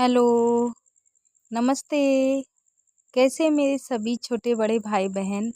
Hello, नमस्ते। कैसे मेरे सभी छोटे बड़े भाई बहन,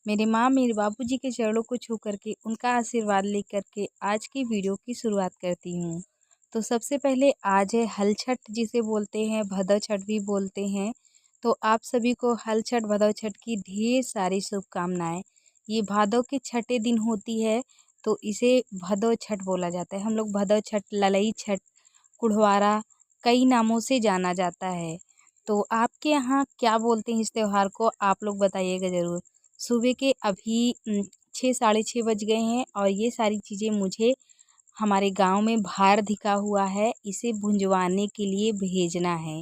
मेरे माँ मेरे बाबूजी के चरणों को छू करके उनका आशीर्वाद लेकर के आज की वीडियो की शुरुआत करती हूँ। तो सबसे पहले आज है हल छठ, जिसे बोलते हैं भदौ छठ भी बोलते हैं। तो आप सभी को हल छठ भदौ छठ की ढेर सारी शुभकामनाएं। ये भादव के छठे दिन होती है, तो इसे भदौ छठ बोला जाता है। हम लोग भदौ छठ, ललई छठ, कुढ़वारा कई नामों से जाना जाता है। तो आपके यहाँ क्या बोलते हैं इस त्योहार को, आप लोग बताइएगा ज़रूर। सुबह के अभी 6 साढ़े 6 बज गए हैं और ये सारी चीज़ें मुझे हमारे गांव में भार धिका हुआ है, इसे भुंजवाने के लिए भेजना है।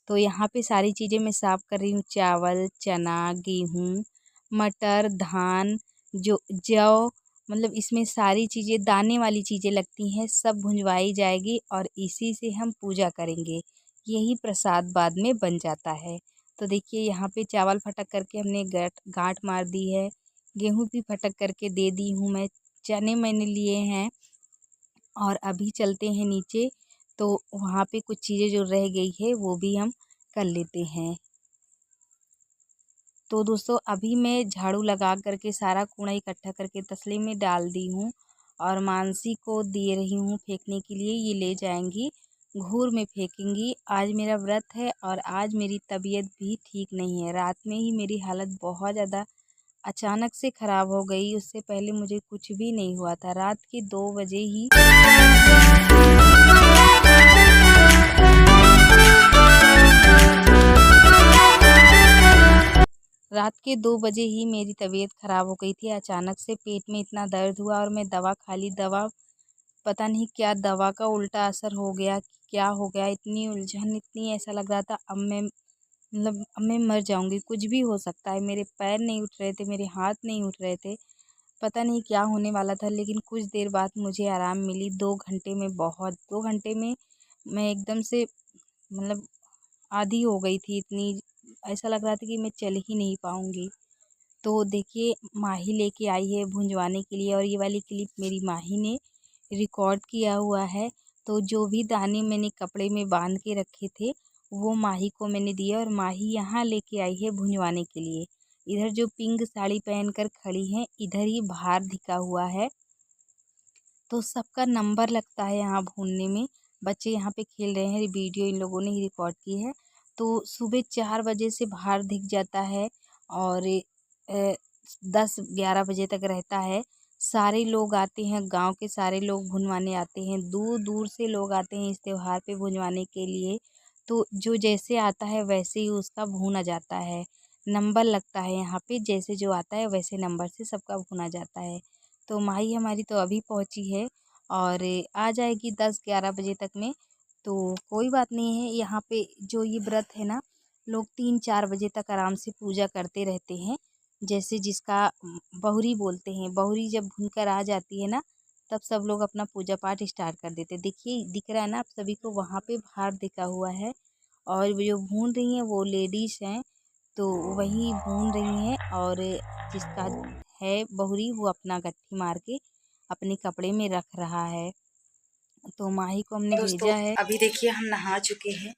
तो यहाँ पे सारी चीज़ें मैं साफ़ कर रही हूँ। चावल, चना, गेहूँ, मटर, धान, जो जौ, मतलब इसमें सारी चीज़ें दाने वाली चीज़ें लगती हैं, सब भुंजवाई जाएगी और इसी से हम पूजा करेंगे। यही प्रसाद बाद में बन जाता है। तो देखिए यहाँ पे चावल फटक करके हमने गांठ मार दी है। गेहूँ भी फटक करके दे दी हूँ मैं। चने मैंने लिए हैं और अभी चलते हैं नीचे, तो वहाँ पे कुछ चीज़ें जो रह गई है वो भी हम कर लेते हैं। तो दोस्तों अभी मैं झाड़ू लगा करके सारा कूड़ा इकट्ठा करके तसले में डाल दी हूँ और मानसी को दे रही हूँ फेंकने के लिए। ये ले जाएंगी, घूर में फेंकेंगी। आज मेरा व्रत है और आज मेरी तबीयत भी ठीक नहीं है। रात में ही मेरी हालत बहुत ज़्यादा अचानक से ख़राब हो गई। उससे पहले मुझे कुछ भी नहीं हुआ था। रात के 2 बजे ही मेरी तबीयत ख़राब हो गई थी। अचानक से पेट में इतना दर्द हुआ और मैं दवा खा ली। दवा पता नहीं क्या, दवा का उल्टा असर हो गया कि क्या हो गया। इतनी उलझन, इतनी ऐसा लग रहा था अब मैं मर जाऊंगी। कुछ भी हो सकता है। मेरे पैर नहीं उठ रहे थे, मेरे हाथ नहीं उठ रहे थे। पता नहीं क्या होने वाला था, लेकिन कुछ देर बाद मुझे आराम मिली। 2 घंटे में, बहुत 2 घंटे में मैं एकदम से मतलब आधी हो गई थी। इतनी ऐसा लग रहा था कि मैं चल ही नहीं पाऊंगी। तो देखिए माही लेके आई है भुंजवाने के लिए और ये वाली क्लिप मेरी माही ने रिकॉर्ड किया हुआ है। तो जो भी दाने मैंने कपड़े में बांध के रखे थे वो माही को मैंने दिया और माही यहाँ लेके आई है भुंजवाने के लिए। इधर जो पिंक साड़ी पहनकर खड़ी हैं, इधर ही भार धिका हुआ है। तो सबका नंबर लगता है यहाँ भूनने में। बच्चे यहाँ पे खेल रहे हैं, वीडियो इन लोगों ने ही रिकॉर्ड की है। तो सुबह 4 बजे से बाहर दिख जाता है और 10-11 बजे तक रहता है। सारे लोग आते हैं, गांव के सारे लोग भुनवाने आते हैं। दूर दूर से लोग आते हैं इस त्योहार पे भुनवाने के लिए। तो जो जैसे आता है वैसे ही उसका भुना जाता है। नंबर लगता है यहाँ पे, जैसे जो आता है वैसे नंबर से सबका भुना जाता है। तो माही हमारी तो अभी पहुंची है और आ जाएगी 10-11 बजे तक में। तो कोई बात नहीं है। यहाँ पे जो ये व्रत है ना, लोग 3-4 बजे तक आराम से पूजा करते रहते हैं। जैसे जिसका बहुरी बोलते हैं, बहुरी जब भूनकर आ जाती है ना, तब सब लोग अपना पूजा पाठ स्टार्ट कर देते हैं। देखिए दिख रहा है ना आप सभी को, वहाँ पे भार दिखा हुआ है और वो जो भून रही हैं वो लेडीज हैं। तो वही भून रही हैं और जिसका है बहुरी वो अपना गट्ठी मार के अपने कपड़े में रख रहा है। तो माही को हमने दोस्तों भेजा है। अभी देखिए हम नहा चुके हैं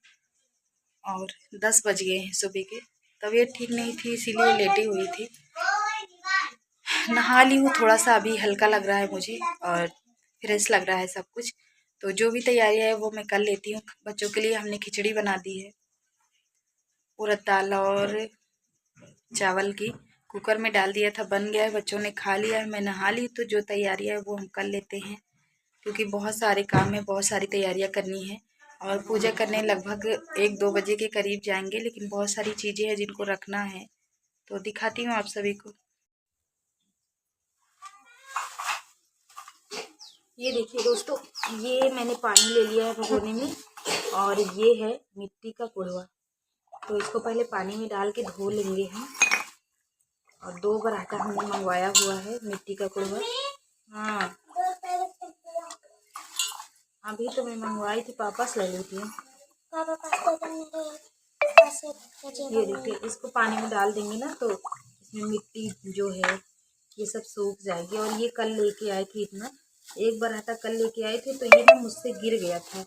और 10 बज गए हैं सुबह के। तबीयत ठीक नहीं थी इसीलिए लेटी हुई थी। नहा ली हूँ, थोड़ा सा अभी हल्का लग रहा है मुझे और फ्रेश लग रहा है सब कुछ। तो जो भी तैयारियां है वो मैं कर लेती हूँ। बच्चों के लिए हमने खिचड़ी बना दी है, उड़द दाल और चावल की। कुकर में डाल दिया था, बन गया है, बच्चों ने खा लिया है। मैं नहा ली, तो जो तैयारियां है वो हम कर लेते हैं क्योंकि बहुत सारे काम है, बहुत सारी तैयारियां करनी है और पूजा करने लगभग 1-2 बजे के करीब जाएंगे। लेकिन बहुत सारी चीज़ें हैं जिनको रखना है, तो दिखाती हूँ आप सभी को। ये देखिए दोस्तों, ये मैंने पानी ले लिया है भगोने में और ये है मिट्टी का कुड़वा। तो इसको पहले पानी में डाल के धो लेंगे हम। और 2 बराटा हमने मंगवाया हुआ है मिट्टी का कुड़वा। हाँ अभी तो मैं मंगवाई थी, पापा से ले ली थी। ये देखिए, इसको पानी में डाल देंगे ना तो इसमें मिट्टी जो है ये सब सूख जाएगी। और ये कल लेके आए थे, इतना एक बराटा कल लेके आए थे, तो ये ना मुझसे गिर गया था।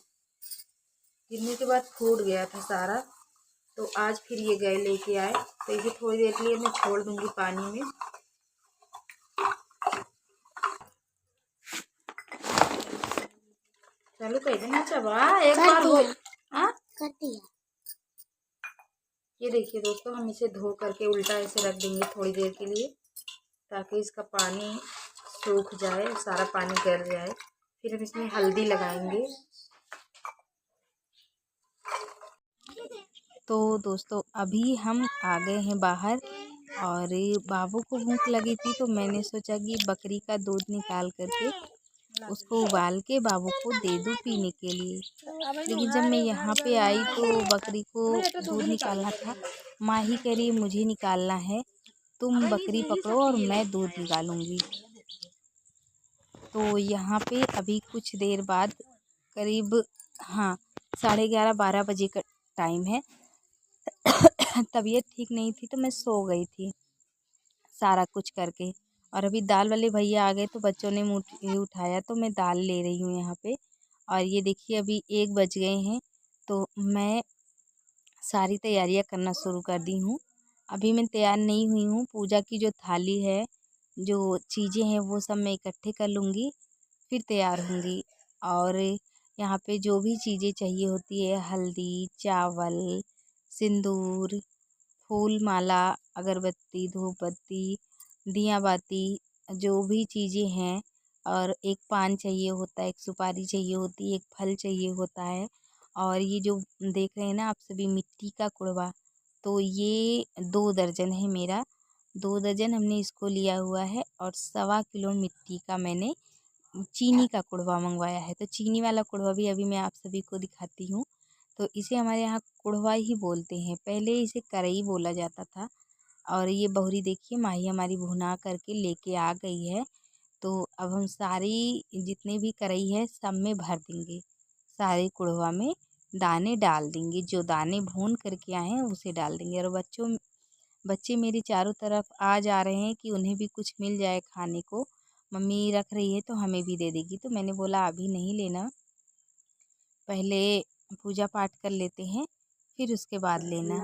गिरने के बाद फूट गया था सारा। तो आज फिर ये गए लेके आए, तो इसे थोड़ी देर के लिए मैं छोड़ दूंगी पानी में। चलो कह देना चबा एक बार हो कर दिया। ये देखिए दोस्तों, हम इसे धो करके उल्टा ऐसे रख देंगे थोड़ी देर के लिए, ताकि इसका पानी सूख जाए, सारा पानी गर जाए। फिर हम इसमें हल्दी लगाएंगे। तो दोस्तों अभी हम आ गए हैं बाहर, और बाबू को भूख लगी थी तो मैंने सोचा कि बकरी का दूध निकाल करके उसको उबाल के बाबू को दे दूँ पीने के लिए। लेकिन जब मैं यहाँ पे आई तो बकरी को दूध निकालना था। माँ ही कह रही मुझे निकालना है, तुम बकरी पकड़ो और मैं दूध निकालूंगी। तो यहाँ पे अभी कुछ देर बाद करीब 11:30-12 बजे का टाइम है। तबीयत ठीक नहीं थी तो मैं सो गई थी सारा कुछ करके। और अभी दाल वाले भैया आ गए तो बच्चों ने मुझे उठाया, तो मैं दाल ले रही हूँ यहाँ पे। और ये देखिए अभी 1 बज गए हैं, तो मैं सारी तैयारियाँ करना शुरू कर दी हूँ। अभी मैं तैयार नहीं हुई हूँ। पूजा की जो थाली है, जो चीज़ें हैं, वो सब मैं इकट्ठे कर लूँगी, फिर तैयार होंगी। और यहाँ पे जो भी चीज़ें चाहिए होती है, हल्दी, चावल, सिंदूर, फूल माला, अगरबत्ती, धूप बत्ती, दिया बाती, जो भी चीज़ें हैं, और एक पान चाहिए होता है, एक सुपारी चाहिए होती है, एक फल चाहिए होता है। और ये जो देख रहे हैं ना आप सभी, मिट्टी का कुड़वा, तो ये 2 दर्जन है मेरा। 2 दर्जन हमने इसको लिया हुआ है। और 1.25 किलो मिट्टी का मैंने चीनी का कुड़वा मंगवाया है। तो चीनी वाला कुड़वा भी अभी मैं आप सभी को दिखाती हूँ। तो इसे हमारे यहाँ कुड़वा ही बोलते हैं, पहले इसे करई बोला जाता था। और ये बहुरी देखिए माही हमारी भुना करके लेके आ गई है। तो अब हम सारी जितने भी करई है सब में भर देंगे, सारे कुड़वा में दाने डाल देंगे, जो दाने भून करके आए हैं उसे डाल देंगे। और बच्चे मेरे चारों तरफ आ जा रहे हैं कि उन्हें भी कुछ मिल जाए खाने को। मम्मी रख रही है तो हमें भी दे देगी, तो मैंने बोला अभी नहीं लेना, पहले पूजा पाठ कर लेते हैं फिर उसके बाद लेना।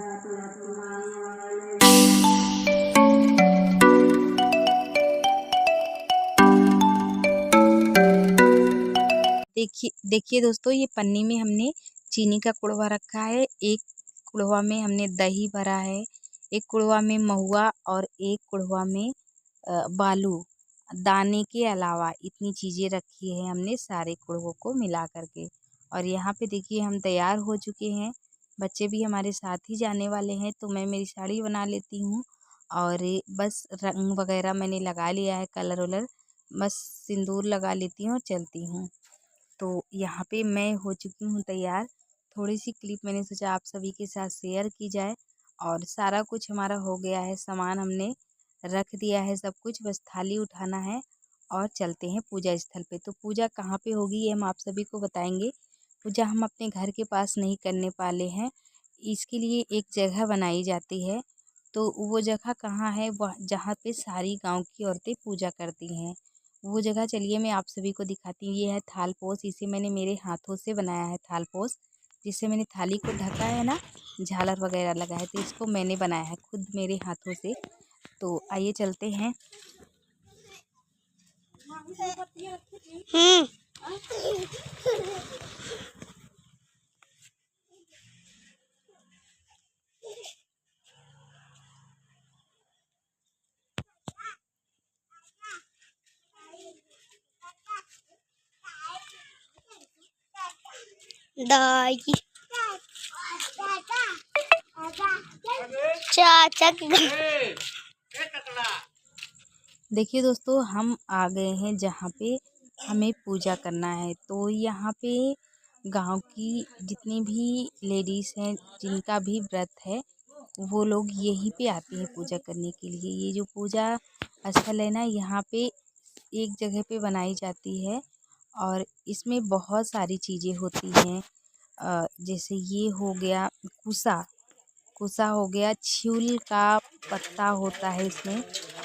देखिए दोस्तों, ये पन्नी में हमने चीनी का कुड़वा रखा है, एक कुड़वा में हमने दही भरा है, एक कुड़वा में महुआ, और एक कुड़वा में बालू। दाने के अलावा इतनी चीज़ें रखी है हमने सारे कुड़वों को मिला करके। और यहाँ पे देखिए हम तैयार हो चुके हैं, बच्चे भी हमारे साथ ही जाने वाले हैं। तो मैं मेरी साड़ी बना लेती हूँ, और बस रंग वगैरह मैंने लगा लिया है, कलर वलर, बस सिंदूर लगा लेती हूँ और चलती हूँ। तो यहाँ पे मैं हो चुकी हूँ तैयार। थोड़ी सी क्लिप मैंने सोचा आप सभी के साथ शेयर की जाए। और सारा कुछ हमारा हो गया है, सामान हमने रख दिया है सब कुछ, बस थाली उठाना है और चलते हैं पूजा स्थल पे। तो पूजा कहाँ पे होगी ये हम आप सभी को बताएंगे। पूजा हम अपने घर के पास नहीं करने वाले हैं, इसके लिए एक जगह बनाई जाती है। तो वो जगह कहाँ है, वह जहाँ पे सारी गांव की औरतें पूजा करती हैं, वो जगह चलिए मैं आप सभी को दिखाती हूँ। ये है थालपोस, इसे मैंने मेरे हाथों से बनाया है थालपोस, जिससे मैंने थाली को ढका है ना, झालर वगैरह लगा है, तो इसको मैंने बनाया है खुद मेरे हाथों से। तो आइए चलते हैं। दाई चाचा देखिए दोस्तों, हम आ गए हैं जहाँ पे हमें पूजा करना है। तो यहाँ पे गांव की जितनी भी लेडीज़ हैं, जिनका भी व्रत है, वो लोग यहीं पे आते हैं पूजा करने के लिए। ये जो पूजा स्थल है ना, यहाँ पे एक जगह पे बनाई जाती है, और इसमें बहुत सारी चीज़ें होती हैं। जैसे ये हो गया कुसा, कुसा हो गया, छील का पत्ता होता है इसमें,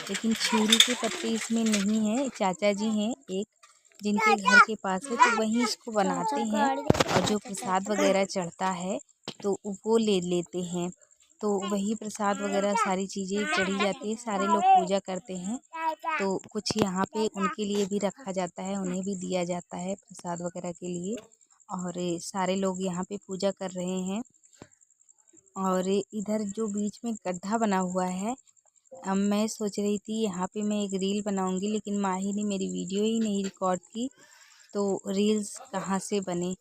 लेकिन छील के पत्ते इसमें नहीं है, चाचा जी हैं एक, जिनके घर के पास है तो वहीं इसको बनाते हैं, और जो प्रसाद वगैरह चढ़ता है तो वो ले लेते हैं। तो वही प्रसाद वगैरह सारी चीज़ें चढ़ी जाती है, सारे लोग पूजा करते हैं। तो कुछ यहाँ पे उनके लिए भी रखा जाता है, उन्हें भी दिया जाता है प्रसाद वगैरह के लिए। और सारे लोग यहाँ पे पूजा कर रहे हैं। और इधर जो बीच में गड्ढा बना हुआ है, अब मैं सोच रही थी यहाँ पे मैं एक रील बनाऊंगी, लेकिन माही ने मेरी वीडियो ही नहीं रिकॉर्ड की, तो रील्स कहाँ से बने।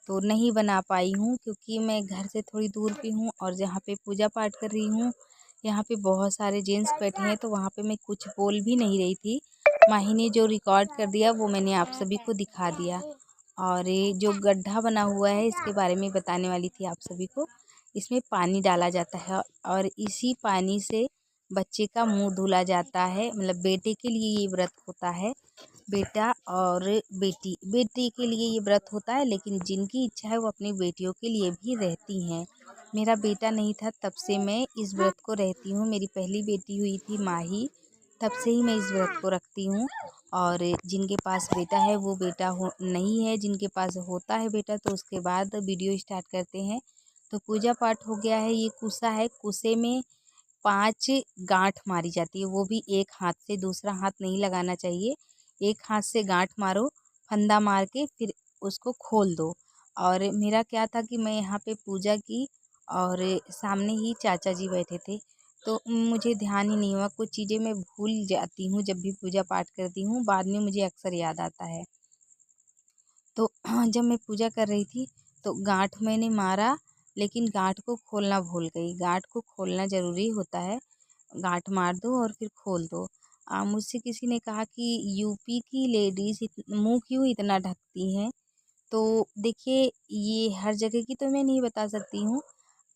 तो नहीं बना पाई हूँ क्योंकि मैं घर से थोड़ी दूर पे हूँ, और जहाँ पे पूजा पाठ कर रही हूँ यहाँ पे बहुत सारे जेंट्स बैठे हैं, तो वहाँ पे मैं कुछ बोल भी नहीं रही थी। माही ने जो रिकॉर्ड कर दिया वो मैंने आप सभी को दिखा दिया। और ये जो गड्ढा बना हुआ है इसके बारे में बताने वाली थी आप सभी को। इसमें पानी डाला जाता है और इसी पानी से बच्चे का मुंह धुला जाता है, मतलब बेटे के लिए ये व्रत होता है। बेटा और बेटी के लिए ये व्रत होता है, लेकिन जिनकी इच्छा है वो अपनी बेटियों के लिए भी रहती हैं। मेरा बेटा नहीं था तब से मैं इस व्रत को रहती हूँ। मेरी पहली बेटी हुई थी माही, तब से ही मैं इस व्रत को रखती हूँ। और जिनके पास बेटा है वो बेटा हो नहीं है, जिनके पास होता है बेटा तो उसके बाद वीडियो स्टार्ट करते हैं। तो पूजा पाठ हो गया है। ये कुसा है, कुसे में 5 गांठ मारी जाती है, वो भी एक हाथ से, दूसरा हाथ नहीं लगाना चाहिए। एक हाथ से गांठ मारो, फंदा मार के फिर उसको खोल दो। और मेरा क्या था कि मैं यहाँ पे पूजा की और सामने ही चाचा जी बैठे थे, तो मुझे ध्यान ही नहीं हुआ। कुछ चीज़ें मैं भूल जाती हूँ जब भी पूजा पाठ करती हूँ, बाद में मुझे अक्सर याद आता है। तो जब मैं पूजा कर रही थी तो गांठ मैंने मारा, लेकिन गांठ को खोलना भूल गई। गांठ को खोलना ज़रूरी होता है, गांठ मार दो और फिर खोल दो। मुझसे किसी ने कहा कि यूपी की लेडीज़ मुंह क्यों इतना ढकती हैं। तो देखिए, ये हर जगह की तो मैं नहीं बता सकती हूँ,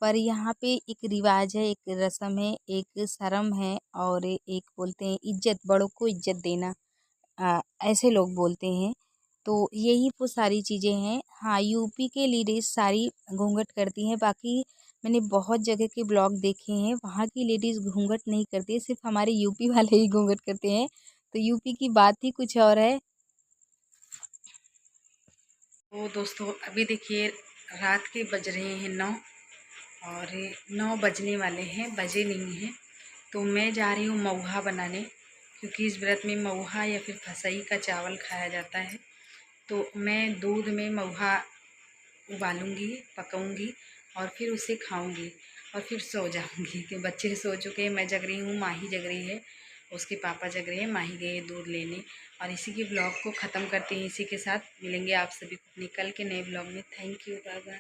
पर यहाँ पे एक रिवाज है, एक रस्म है, एक शर्म है, और एक बोलते हैं इज्जत, बड़ों को इज्जत देना। ऐसे लोग बोलते हैं। तो यही वो सारी चीज़ें हैं। हाँ, यूपी के लेडीज़ सारी घूंघट करती हैं, बाकी मैंने बहुत जगह के ब्लॉग देखे हैं, वहाँ की लेडीज़ घूंघट नहीं करती है, सिर्फ हमारे यूपी वाले ही घूंघट करते हैं। तो यूपी की बात ही कुछ और है। तो दोस्तों अभी देखिए रात के बज रहे हैं 9, और 9 बजने वाले हैं, बजे नहीं हैं। तो मैं जा रही हूँ मऊहा बनाने, क्योंकि इस व्रत में मऊहा या फिर फसई का चावल खाया जाता है। तो मैं दूध में मऊहा उबालूँगी, पकाऊँगी और फिर उसे खाऊँगी और फिर सो जाऊँगी कि बच्चे सो चुके हैं, मैं जग रही हूँ, माही जग रही है, उसके पापा जग रहे हैं, माही गए दूध लेने। और इसी के ब्लॉग को ख़त्म करते हैं, इसी के साथ मिलेंगे आप सभी को अपने कल के नए ब्लॉग में। Thank you, bye bye.